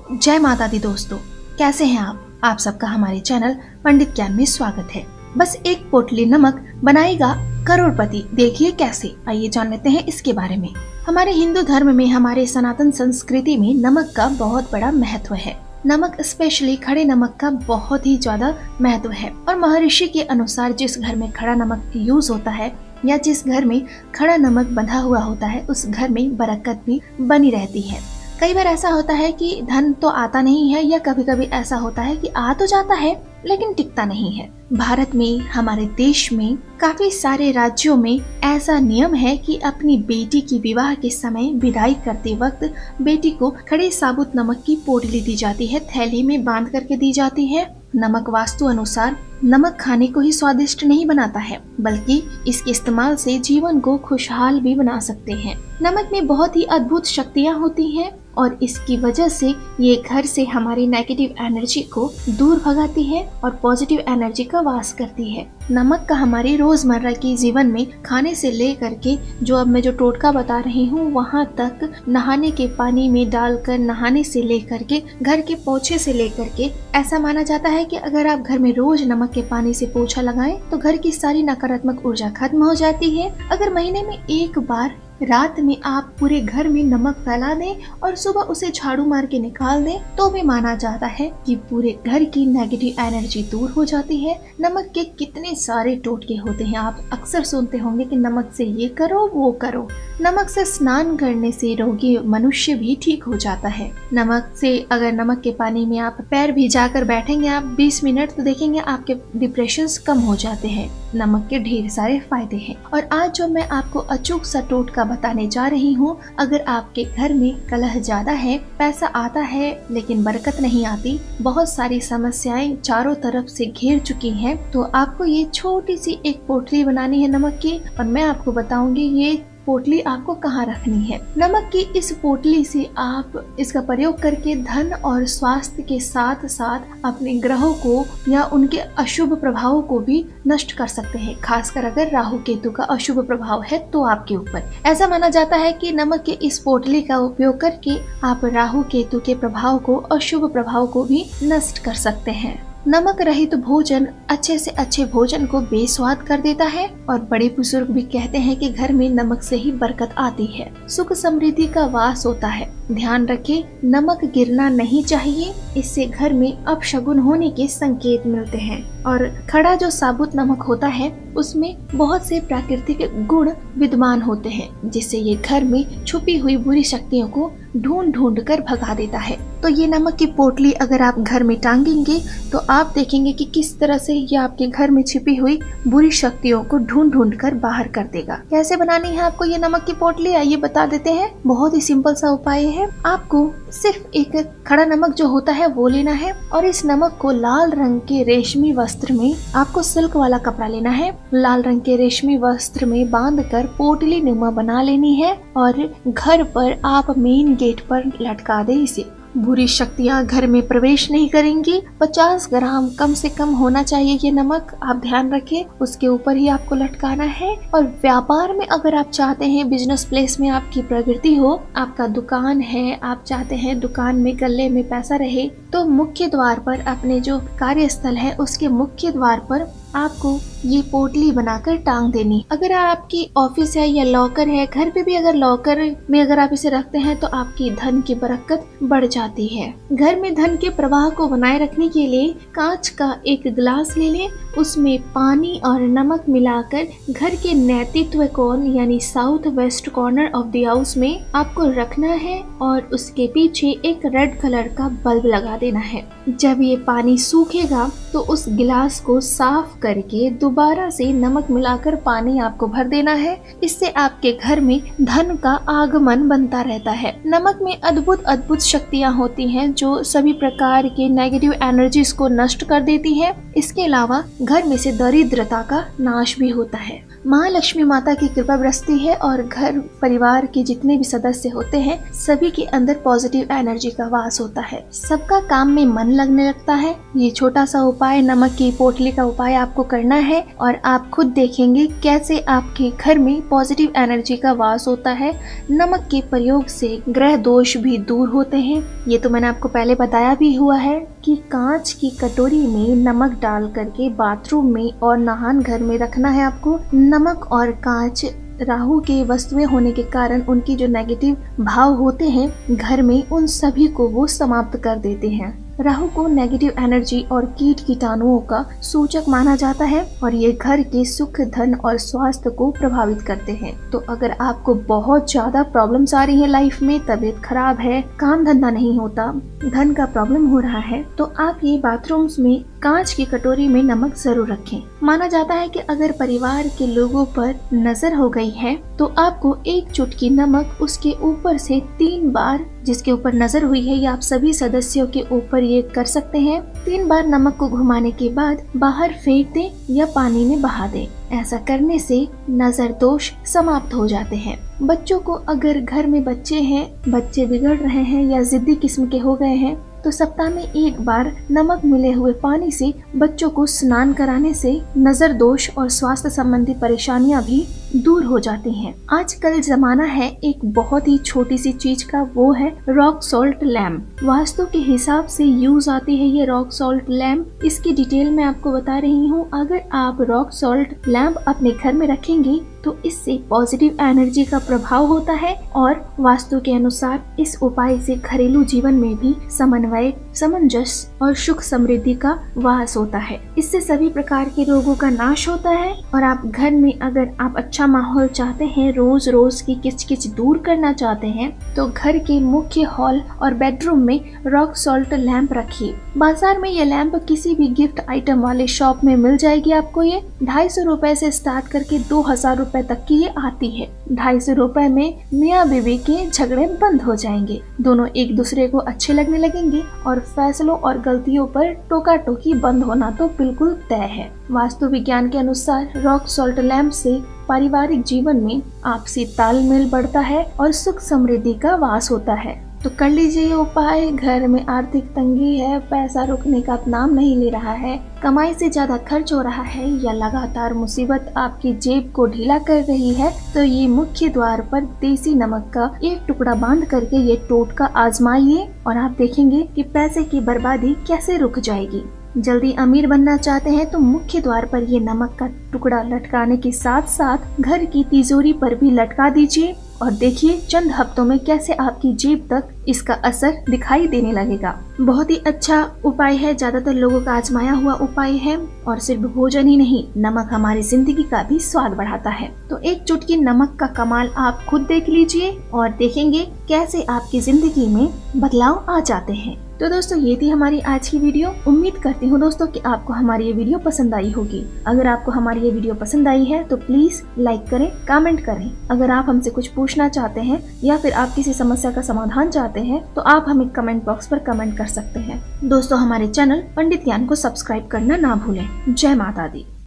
जय माता दी दोस्तों, कैसे हैं आप सबका हमारे चैनल पंडित ज्ञान में स्वागत है। बस एक पोटली नमक बनाएगा करोड़पति, देखिए कैसे। आइए जान लेते हैं इसके बारे में। हमारे हिंदू धर्म में, हमारे सनातन संस्कृति में नमक का बहुत बड़ा महत्व है। नमक स्पेशली खड़े नमक का बहुत ही ज्यादा महत्व है और महर्षि के अनुसार जिस घर में खड़ा नमक यूज होता है या जिस घर में खड़ा नमक बंधा हुआ होता है उस घर में बरकत भी बनी रहती है। कई बार ऐसा होता है कि धन तो आता नहीं है या कभी कभी ऐसा होता है कि आ तो जाता है लेकिन टिकता नहीं है। भारत में, हमारे देश में काफी सारे राज्यों में ऐसा नियम है कि अपनी बेटी की विवाह के समय विदाई करते वक्त बेटी को खड़े साबुत नमक की पोटली दी जाती है, थैली में बांध करके दी जाती है। नमक वास्तु अनुसार नमक खाने को ही स्वादिष्ट नहीं बनाता है बल्कि इसके इस्तेमाल से जीवन को खुशहाल भी बना सकते हैं। नमक में बहुत ही अद्भुत शक्तियाँ होती हैं और इसकी वजह से ये घर से हमारी नेगेटिव एनर्जी को दूर भगाती है और पॉजिटिव एनर्जी का वास करती है। नमक का हमारे रोजमर्रा के जीवन में खाने से लेकर के जो अब मैं जो टोटका बता रही हूँ वहाँ तक, नहाने के पानी में डालकर नहाने से लेकर के घर के पोछे से लेकर के, ऐसा माना जाता है कि अगर आप घर में रोज नमक के पानी से पोछा लगाएं तो घर की सारी नकारात्मक ऊर्जा खत्म हो जाती है। अगर महीने में एक बार रात में आप पूरे घर में नमक फैला दें और सुबह उसे झाड़ू मार के निकाल दें तो भी माना जाता है कि पूरे घर की नेगेटिव एनर्जी दूर हो जाती है। नमक के कितने सारे टोटके होते हैं, आप अक्सर सुनते होंगे कि नमक से ये करो वो करो। नमक से स्नान करने से रोगी मनुष्य भी ठीक हो जाता है। नमक से, अगर नमक के पानी में आप पैर भिजाकर बैठेंगे आप 20 मिनट तो देखेंगे आपके डिप्रेशन कम हो जाते हैं। नमक के ढेर सारे फायदे हैं और आज जो मैं आपको अचूक सा टोटका बताने जा रही हूँ, अगर आपके घर में कलह ज्यादा है, पैसा आता है लेकिन बरकत नहीं आती, बहुत सारी समस्याएं चारों तरफ से घेर चुकी हैं, तो आपको ये छोटी सी एक पोटली बनानी है नमक की और मैं आपको बताऊंगी ये पोटली आपको कहाँ रखनी है। नमक की इस पोटली से आप इसका प्रयोग करके धन और स्वास्थ्य के साथ साथ अपने ग्रहों को या उनके अशुभ प्रभावों को भी नष्ट कर सकते हैं। खासकर अगर राहु केतु का अशुभ प्रभाव है तो आपके ऊपर। ऐसा माना जाता है कि नमक के इस पोटली का उपयोग करके आप राहु केतु के प्रभाव को, अशुभ प्रभाव को भी नष्ट कर सकते हैं। नमक रहित भोजन अच्छे से अच्छे भोजन को बेस्वाद कर देता है और बड़े बुजुर्ग भी कहते हैं कि घर में नमक से ही बरकत आती है, सुख समृद्धि का वास होता है। ध्यान रखें, नमक गिरना नहीं चाहिए, इससे घर में अपशगुन होने के संकेत मिलते हैं। और खड़ा जो साबुत नमक होता है उसमें बहुत से प्राकृतिक गुण विद्यमान होते हैं जिससे ये घर में छुपी हुई बुरी शक्तियों को ढूंढ कर भगा देता है। तो ये नमक की पोटली अगर आप घर में टांगेंगे तो आप देखेंगे कि किस तरह से ये आपके घर में छिपी हुई बुरी शक्तियों को ढूंढ कर बाहर कर देगा। कैसे बनानी है आपको ये नमक की पोटली, आइए बता देते हैं। बहुत ही सिंपल सा उपाय है। आपको सिर्फ एक खड़ा नमक जो होता है वो लेना है और इस नमक को लाल रंग के रेशमी वस्त्र में, आपको सिल्क वाला कपड़ा लेना है, लाल रंग के रेशमी वस्त्र में बांधकर पोटली नुमा बना लेनी है और घर पर आप मेन गेट पर लटका दे इसे। बुरी शक्तियाँ घर में प्रवेश नहीं करेंगी। 50 ग्राम कम से कम होना चाहिए ये नमक, आप ध्यान रखें, उसके ऊपर ही आपको लटकाना है। और व्यापार में अगर आप चाहते हैं बिजनेस प्लेस में आपकी प्रगति हो, आपका दुकान है, आप चाहते हैं दुकान में गले में पैसा रहे, तो मुख्य द्वार पर, अपने जो कार्यस्थल है उसके मुख्य द्वार पर आपको ये पोटली बनाकर टांग देनी। अगर आपकी ऑफिस है या लॉकर है, घर पे भी अगर लॉकर में अगर आप इसे रखते हैं तो आपकी धन की बरकत बढ़ जाती है। घर में धन के प्रवाह को बनाए रखने के लिए कांच का एक गिलास ले लें, उसमें पानी और नमक मिलाकर घर के नेतृत्व कोण यानी south west corner of the house में आपको रखना है और उसके पीछे एक रेड कलर का बल्ब लगा देना है। जब ये पानी सूखेगा तो उस गिलास को साफ करके दोबारा से नमक मिलाकर पानी आपको भर देना है। इससे आपके घर में धन का आगमन बनता रहता है। नमक में अद्भुत शक्तियाँ होती हैं जो सभी प्रकार के नेगेटिव एनर्जीज को नष्ट कर देती है। इसके अलावा घर में से दरिद्रता का नाश भी होता है। महालक्ष्मी माता की कृपा बरसती है और घर परिवार के जितने भी सदस्य होते हैं सभी के अंदर पॉजिटिव एनर्जी का वास होता है। सबका काम में मन लगने लगता है। ये छोटा सा उपाय उपाय, नमक की पोटली का उपाय आपको करना है और आप खुद देखेंगे कैसे आपके घर में पॉजिटिव एनर्जी का वास होता है। नमक के प्रयोग से ग्रह दोष भी दूर होते हैं। ये तो मैंने आपको पहले बताया भी हुआ है कि कांच की कटोरी में नमक डाल करके बाथरूम में और नहान घर में रखना है आपको। नमक और कांच राहु के वस्तुएं होने के कारण उनकी जो नेगेटिव भाव होते हैं घर में, उन सभी को वो समाप्त कर देते हैं। राहु को नेगेटिव एनर्जी और कीट कीटाणुओं का सूचक माना जाता है और ये घर के सुख, धन और स्वास्थ्य को प्रभावित करते हैं। तो अगर आपको बहुत ज्यादा प्रॉब्लम्स आ रही है लाइफ में, तबीयत खराब है, काम धंधा नहीं होता, धन का प्रॉब्लम हो रहा है, तो आप ये बाथरूम्स में कांच की कटोरी में नमक जरूर रखें। माना जाता है कि अगर परिवार के लोगों पर नजर हो गई है तो आपको एक चुटकी नमक उसके ऊपर से 3 बार, जिसके ऊपर नजर हुई है या आप सभी सदस्यों के ऊपर ये कर सकते हैं, 3 बार नमक को घुमाने के बाद बाहर फेंक दें या पानी में बहा दें। ऐसा करने से नजर दोष समाप्त हो जाते हैं। बच्चों को, अगर घर में बच्चे हैं, बच्चे बिगड़ रहे हैं या जिद्दी किस्म के हो गए हैं, तो सप्ताह में 1 बार नमक मिले हुए पानी से बच्चों को स्नान कराने से नजर दोष और स्वास्थ्य संबंधी परेशानियां भी दूर हो जाती हैं। आजकल जमाना है एक बहुत ही छोटी सी चीज का, वो है रॉक सॉल्ट लैम्प। वास्तु के हिसाब से यूज आती है ये रॉक सॉल्ट लैम्प। इसकी डिटेल मैं आपको बता रही हूँ। अगर आप रॉक सॉल्ट लैम्प अपने घर में रखेंगे तो इससे पॉजिटिव एनर्जी का प्रभाव होता है और वास्तु के अनुसार इस उपाय से घरेलू जीवन में भी समन्वय, सामंजस्य और सुख समृद्धि का वास होता है। इससे सभी प्रकार के रोगों का नाश होता है और आप घर में, अगर आप अच्छा माहौल चाहते हैं, रोज रोज की किचकिच दूर करना चाहते हैं, तो घर के मुख्य हॉल और बेडरूम में रॉक सॉल्ट लैम्प रखिए। बाजार में ये लैम्प किसी भी गिफ्ट आइटम वाले शॉप में मिल जाएगी आपको। ये 250 रुपए से स्टार्ट करके 2000 रुपए तक की ये आती है। 250 रुपए में मियाँ बीवी के झगड़े बंद हो जाएंगे, दोनों एक दूसरे को अच्छे लगने लगेंगे और फैसलों और गलतियों पर टोका टोकी बंद होना तो बिल्कुल तय है। वास्तु विज्ञान के अनुसार रॉक सॉल्ट लैम्प से पारिवारिक जीवन में आपसी तालमेल बढ़ता है और सुख समृद्धि का वास होता है। तो कर लीजिए ये उपाय। घर में आर्थिक तंगी है, पैसा रुकने का नाम नहीं ले रहा है, कमाई से ज्यादा खर्च हो रहा है या लगातार मुसीबत आपकी जेब को ढीला कर रही है, तो ये मुख्य द्वार पर देसी नमक का 1 टुकड़ा बांध करके ये टोटका आजमाइए और आप देखेंगे कि पैसे की बर्बादी कैसे रुक जाएगी। जल्दी अमीर बनना चाहते हैं तो मुख्य द्वार पर ये नमक का टुकड़ा लटकाने के साथ साथ घर की तिजोरी पर भी लटका दीजिए और देखिए चंद हफ्तों में कैसे आपकी जेब तक इसका असर दिखाई देने लगेगा। बहुत ही अच्छा उपाय है, ज्यादातर लोगों का आजमाया हुआ उपाय है और सिर्फ भोजन ही नहीं, नमक हमारी जिंदगी का भी स्वाद बढ़ाता है। तो एक चुटकी नमक का कमाल आप खुद देख लीजिए और देखेंगे कैसे आपकी जिंदगी में बदलाव आ जाते हैं। तो दोस्तों ये थी हमारी आज की वीडियो। उम्मीद करती हूँ दोस्तों कि आपको हमारी ये वीडियो पसंद आई होगी। अगर आपको हमारी ये वीडियो पसंद आई है तो प्लीज लाइक करें, कमेंट करें। अगर आप हमसे कुछ पूछना चाहते हैं या फिर आप किसी समस्या का समाधान चाहते हैं तो आप हमें कमेंट बॉक्स पर कमेंट कर सकते हैं। दोस्तों हमारे चैनल पंडित ज्ञान को सब्सक्राइब करना ना भूलें। जय माता दी।